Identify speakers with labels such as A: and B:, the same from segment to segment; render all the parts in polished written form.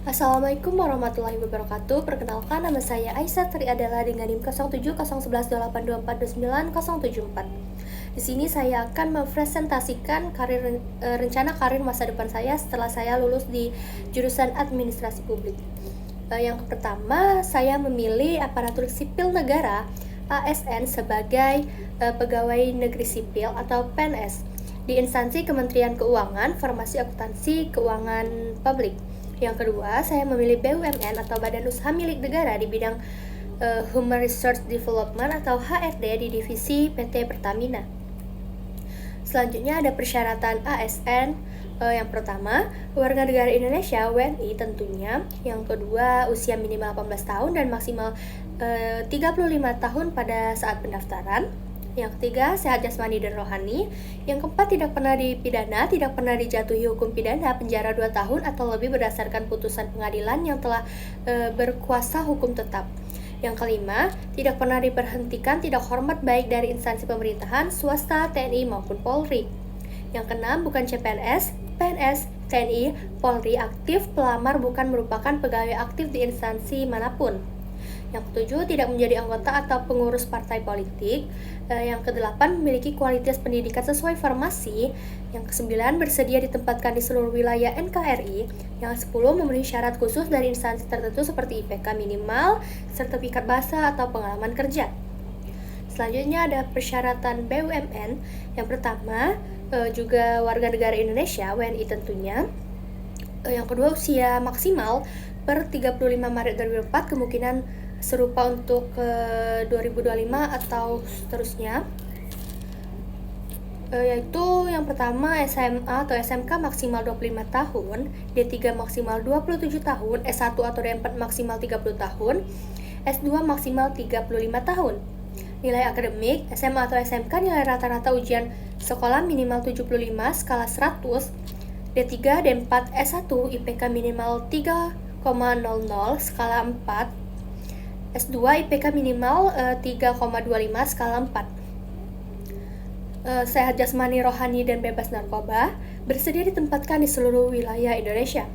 A: Assalamualaikum warahmatullahi wabarakatuh. Perkenalkan, nama saya Aisyah Tri Adela dengan NIM 070118282974. Di sini saya akan mempresentasikan rencana karir masa depan saya setelah saya lulus di jurusan Administrasi Publik. Yang pertama, saya memilih aparatur sipil negara (ASN) sebagai pegawai negeri sipil atau PNS di instansi Kementerian Keuangan, Farmasi Akuntansi Keuangan Publik. Yang kedua, saya memilih BUMN atau Badan Usaha Milik Negara di bidang Human Resource Development atau HRD di divisi PT Pertamina. Selanjutnya ada persyaratan ASN. Yang pertama, warga negara Indonesia (WNI) tentunya. Yang kedua, usia minimal 18 tahun dan maksimal 35 tahun pada saat pendaftaran. Yang ketiga, sehat jasmani dan rohani. Yang keempat, tidak pernah dipidana, tidak pernah dijatuhi hukum pidana penjara 2 tahun atau lebih berdasarkan putusan pengadilan yang telah berkuasa hukum tetap. Yang kelima, tidak pernah diberhentikan tidak hormat baik dari instansi pemerintahan, swasta, TNI maupun Polri. Yang keenam, bukan CPNS, PNS, TNI, Polri aktif, pelamar bukan merupakan pegawai aktif di instansi manapun. Yang ketujuh, tidak menjadi anggota atau pengurus partai politik. Yang kedelapan, memiliki kualitas pendidikan sesuai farmasi. Yang kesembilan, bersedia ditempatkan di seluruh wilayah NKRI. Yang sepuluh, memenuhi syarat khusus dari instansi tertentu seperti IPK minimal, sertifikat bahasa, atau pengalaman kerja. Selanjutnya ada persyaratan BUMN. Yang pertama, juga warga negara Indonesia (WNI) tentunya. Yang kedua, usia maksimal per 35 Maret 2004, kemungkinan serupa untuk 2025 atau seterusnya, yaitu yang pertama SMA atau SMK maksimal 25 tahun, D3 maksimal 27 tahun, S1 atau D4 maksimal 30 tahun, S2 maksimal 35 tahun. Nilai akademik, SMA atau SMK nilai rata-rata ujian sekolah minimal 75 skala 100, D3, D4, S1 IPK minimal 3,00 skala 4, S2 IPK minimal 3,25 skala 4. Sehat jasmani, rohani, dan bebas narkoba, bersedia ditempatkan di seluruh wilayah Indonesia.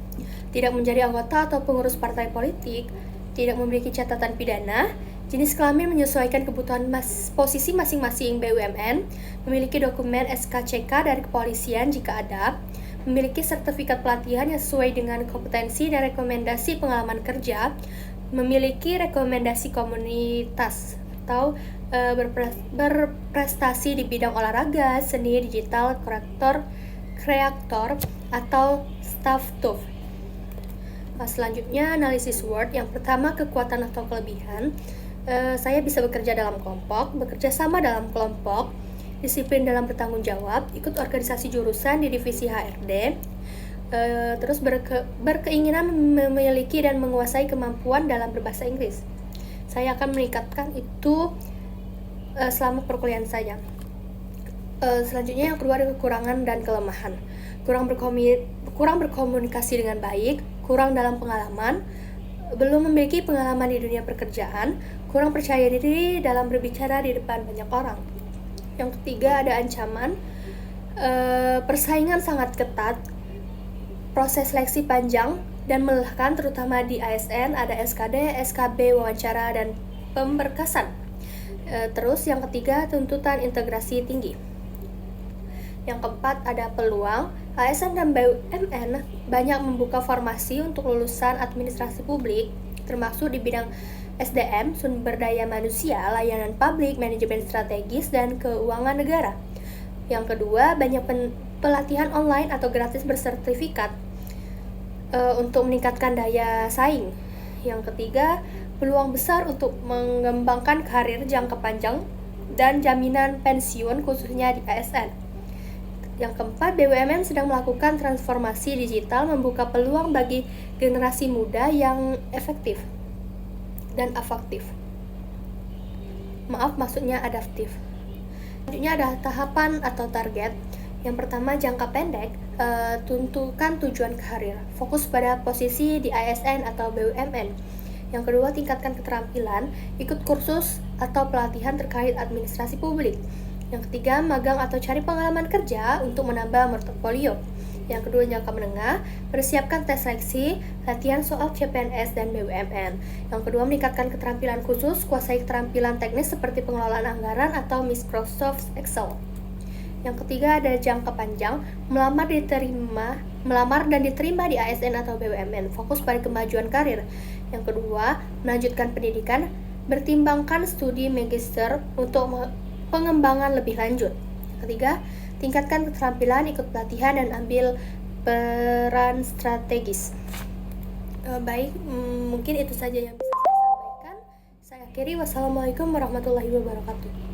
A: Tidak menjadi anggota atau pengurus partai politik, tidak memiliki catatan pidana, jenis kelamin menyesuaikan kebutuhan posisi masing-masing BUMN, memiliki dokumen SKCK dari kepolisian jika ada, memiliki sertifikat pelatihan yang sesuai dengan kompetensi dan rekomendasi pengalaman kerja, memiliki rekomendasi komunitas atau berprestasi di bidang olahraga, seni, digital, kreator, atau staff TUF. Selanjutnya analisis SWOT. Yang pertama, kekuatan atau kelebihan. Saya bisa bekerja dalam kelompok, bekerja sama dalam kelompok, disiplin dalam bertanggung jawab, ikut organisasi jurusan di divisi HRD, terus berkeinginan memiliki dan menguasai kemampuan dalam berbahasa Inggris. Saya akan meningkatkan itu selama perkuliahan saya. Selanjutnya yang kedua ada kekurangan dan kelemahan. Kurang berkomunikasi dengan baik, kurang dalam pengalaman, belum memiliki pengalaman di dunia pekerjaan, kurang percaya diri dalam berbicara di depan banyak orang. Yang ketiga ada ancaman, persaingan sangat ketat, proses seleksi panjang dan melelahkan terutama di ASN, ada SKD, SKB, wawancara, dan pemberkasan. Terus yang ketiga, tuntutan integrasi tinggi. Yang keempat ada peluang, ASN dan BUMN banyak membuka formasi untuk lulusan administrasi publik, termasuk di bidang SDM, sumber daya manusia, layanan publik, manajemen strategis, dan keuangan negara. Yang kedua, banyak pelatihan online atau gratis bersertifikat untuk meningkatkan daya saing. Yang ketiga, peluang besar untuk mengembangkan karir jangka panjang dan jaminan pensiun khususnya di ASN. Yang keempat, BUMN sedang melakukan transformasi digital, membuka peluang bagi generasi muda yang efektif dan adaptif. Selanjutnya ada tahapan atau target. Yang pertama, jangka pendek, tentukan tujuan karir, fokus pada posisi di ASN atau BUMN. Yang kedua, tingkatkan keterampilan, ikut kursus atau pelatihan terkait administrasi publik. Yang ketiga, magang atau cari pengalaman kerja untuk menambah portofolio. Yang kedua, jangka menengah, persiapkan tes seleksi, latihan soal CPNS dan BUMN. Yang kedua, meningkatkan keterampilan khusus, kuasai keterampilan teknis seperti pengelolaan anggaran atau Microsoft Excel. Yang ketiga ada jangka panjang, melamar dan diterima di ASN atau BUMN, fokus pada kemajuan karir. Yang kedua, melanjutkan pendidikan, bertimbangkan studi magister untuk pengembangan lebih lanjut. Yang ketiga, tingkatkan keterampilan, ikut pelatihan dan ambil peran strategis. Baik, mungkin itu saja yang bisa saya sampaikan. Saya akhiri. Wassalamualaikum warahmatullahi wabarakatuh.